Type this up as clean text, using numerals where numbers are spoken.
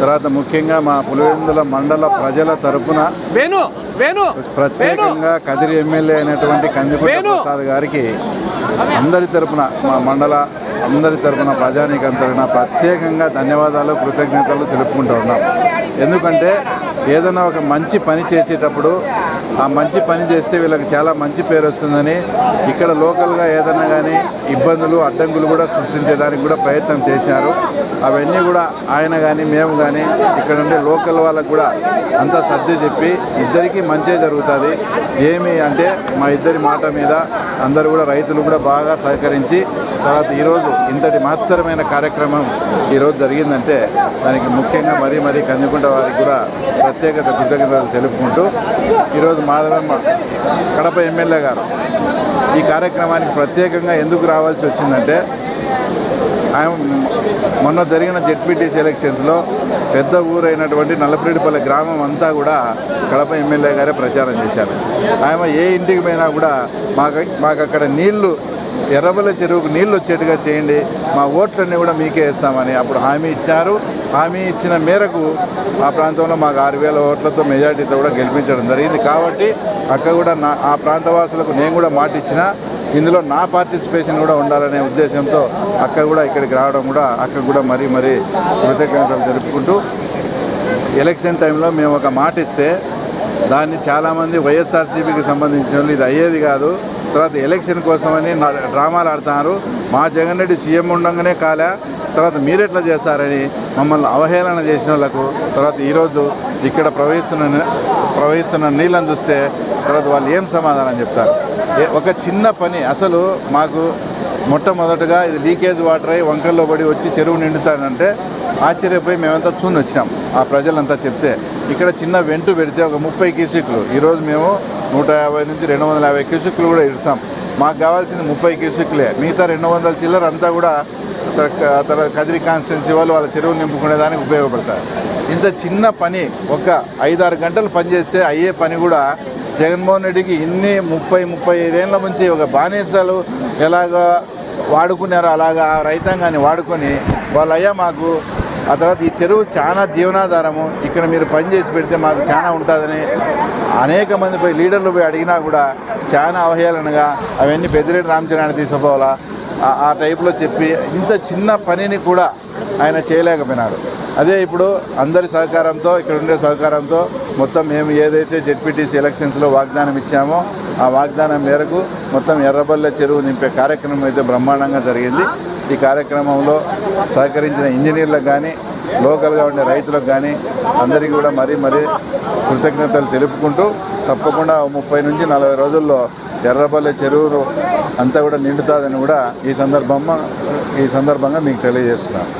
తర్వాత ముఖ్యంగా మా పులివెందుల మండల ప్రజల తరపున ప్రత్యేకంగా కదిరి ఎమ్మెల్యే అయినటువంటి కందికుంట ప్రసాద్ గారికి అందరి తరపున మా మండల అందరి తరపున ప్రజానీకం తరపున ప్రత్యేకంగా ధన్యవాదాలు కృతజ్ఞతలు తెలుపుకుంటూ ఉన్నాం. ఎందుకంటే ఏదైనా ఒక మంచి పని చేసేటప్పుడు ఆ మంచి పని చేస్తే వీళ్ళకి చాలా మంచి పేరు వస్తుందని ఇక్కడ లోకల్గా ఏదైనా కానీ ఇబ్బందులు అడ్డంకులు కూడా సృష్టించేదానికి కూడా ప్రయత్నం చేశారు. అవన్నీ కూడా ఆయన కానీ మేము కానీ ఇక్కడ ఉండే లోకల్ వాళ్ళకు కూడా అంతా సర్ది చెప్పి ఇద్దరికీ మంచే జరుగుతుంది. ఏమి అంటే మా ఇద్దరి మాట మీద అందరూ కూడా రైతులు కూడా బాగా సహకరించి తర్వాత ఈరోజు ఇంతటి మహత్తరమైన కార్యక్రమం ఈరోజు జరిగిందంటే దానికి ముఖ్యంగా మరీ కందికుంట వారికి కూడా ప్రత్యేకత కృతజ్ఞతలు తెలుపుకుంటూ ఈరోజు మాధవమ్మ కడప ఎమ్మెల్యే గారు ఈ కార్యక్రమానికి ప్రత్యేకంగా ఎందుకు రావాల్సి వచ్చిందంటే మొన్న జరిగిన జెడ్పీటీసీ ఎలక్షన్స్లో పెద్ద ఊరైనటువంటి నల్లపరెడ్డిపల్లి గ్రామం అంతా కూడా కడప ఎమ్మెల్యే గారే ప్రచారం చేశారు. ఆమె ఏ ఇంటికి పోయినా కూడా మాకు అక్కడ నీళ్లు ఎర్రబల్ల చెరువుకు నీళ్ళు వచ్చేట్టుగా చేయండి, మా ఓట్లన్నీ కూడా మీకే వేస్తామని అప్పుడు హామీ ఇచ్చారు. హామీ ఇచ్చిన మేరకు ఆ ప్రాంతంలో మాకు 6,000 ఓట్లతో మెజార్టీతో కూడా గెలిపించడం జరిగింది. కాబట్టి అక్కడ కూడా ఆ ప్రాంతవాసులకు నేను కూడా మాట ఇచ్చిన ఇందులో నా పార్టిసిపేషన్ కూడా ఉండాలనే ఉద్దేశంతో అక్క కూడా ఇక్కడికి రావడం కూడా అక్క కూడా మరీ కృతజ్ఞతలు జరుపుకుంటూ ఎలక్షన్ టైంలో మేము ఒక మాట ఇస్తే దాన్ని చాలామంది వైఎస్ఆర్సీపీకి సంబంధించిన వాళ్ళు ఇది అయ్యేది కాదు, తర్వాత ఎలక్షన్ కోసమని డ్రామాలు ఆడుతున్నారు, మా జగన్ రెడ్డి సీఎం ఉండగానే కాలే, తర్వాత మీరెట్లా చేస్తారని మమ్మల్ని అవహేళన చేసిన వాళ్ళకు తర్వాత ఈరోజు ఇక్కడ ప్రవహిస్తున్న నీళ్ళని చూస్తే తర్వాత వాళ్ళు ఏం సమాధానం చెప్తారు. ఒక చిన్న పని అసలు మాకు మొట్టమొదటగా ఇది లీకేజ్ వాటర్ అయ్యి వంకల్లో పడి వచ్చి చెరువు నిండుతాడంటే ఆశ్చర్యపోయి మేమంతా చూని వచ్చినాం. ఆ ప్రజలంతా చెప్తే ఇక్కడ చిన్న వెంటు పెడితే ఒక 30 క్యూసెక్లు ఈరోజు మేము 150 నుంచి 250 క్యూసెక్లు కూడా ఇస్తాం. మాకు కావాల్సింది 30 క్యూసెక్లే, మిగతా 200 చిల్లర అంతా కూడా కదిరి కాన్స్టిట్యున్సీ వాళ్ళు వాళ్ళ చెరువులు నింపుకునేదానికి ఉపయోగపడతారు. ఇంత చిన్న పని ఒక 5-6 గంటలు పనిచేస్తే అయ్యే పని కూడా జగన్మోహన్ రెడ్డికి ఇన్ని 30-35 ఏళ్ళ నుంచి ఒక బానిసలు ఎలాగా వాడుకున్నారో అలాగా రైతాంగాన్ని వాడుకొని వాళ్ళయ్యా మాకు ఆ తర్వాత ఈ చెరువు చాలా జీవనాధారము, ఇక్కడ మీరు పని చేసి పెడితే మాకు చాలా ఉంటుందని అనేక మంది పోయి లీడర్లు పోయి అడిగినా కూడా చాలా అవహేళనగా అవన్నీ పెద్దిరెడ్డి రామచంద్రాన్ని తీసుకుపోవాలా ఆ టైప్లో చెప్పి ఇంత చిన్న పనిని కూడా ఆయన చేయలేకపోయినాడు. అదే ఇప్పుడు అందరి సహకారంతో ఇక్కడ ఉండే సహకారంతో మొత్తం మేము ఏదైతే జెడ్పీటీసీ ఎలక్షన్స్లో వాగ్దానం ఇచ్చామో ఆ వాగ్దానం మేరకు మొత్తం ఎర్రబల్లె చెరువు నింపే కార్యక్రమం అయితే బ్రహ్మాండంగా జరిగింది. ఈ కార్యక్రమంలో సహకరించిన ఇంజనీర్లకు కానీ లోకల్గా ఉండే రైతులకు కానీ అందరికీ కూడా మరీ కృతజ్ఞతలు తెలుపుకుంటూ తప్పకుండా 30 నుంచి 40 రోజుల్లో ఎర్రబల్లె చెరువు అంతా కూడా నిండుతుందని కూడా ఈ సందర్భంగా మీకు తెలియజేస్తున్నాను.